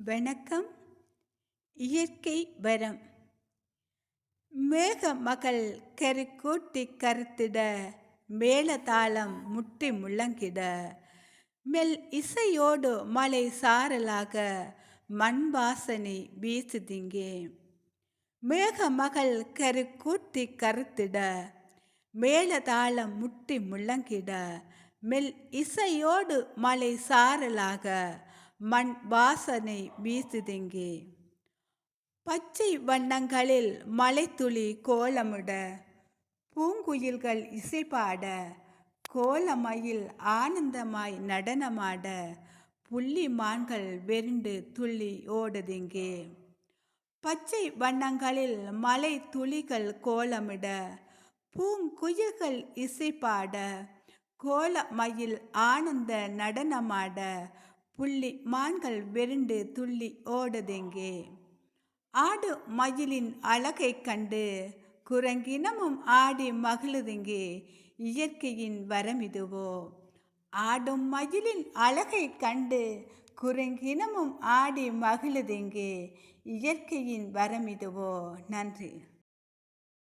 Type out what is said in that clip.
வணக்கம். இயற்கை வரம். மேக மகள் கருக்கூட்டி கருத்திட, மேளதாளம் முட்டி முழங்கிட, மெல் இசையோடு மலை சாரலாக மண் வாசனை வீசுதிங்கே. மேக மகள் கருக்கூட்டி கருத்திட, மேளதாளம் முட்டி முழங்கிட, மெல் இசையோடு மலை சாரலாக மண் வாசனை வீசுதிங்கே. பச்சை வண்ணங்களில் மலைத்துளி கோலமிட, பூங்குயில்கள் இசைபாட, கோலமயில் ஆனந்தமாய் நடனமாட, புள்ளி மான்கள் வெருண்டு துள்ளி ஓடுதிங்கே. பச்சை வண்ணங்களில் மலை துளிகள் கோலமிட, பூங்குயில்கள் இசைபாட, கோலமயில் ஆனந்த நடனமாட, புள்ளி மான்கள் வெருண்டு துள்ளி ஓடுதெங்கே. ஆடு மயிலின் அழகை கண்டு குரங்கினமும் ஆடி மகிழுதிங்கே. இயற்கையின் வரமிதுவோ. ஆடும் மயிலின் அழகை கண்டு குரங்கினமும் ஆடி மகிழுதிங்கே. இயற்கையின் வரமிதுவோ. நன்றி.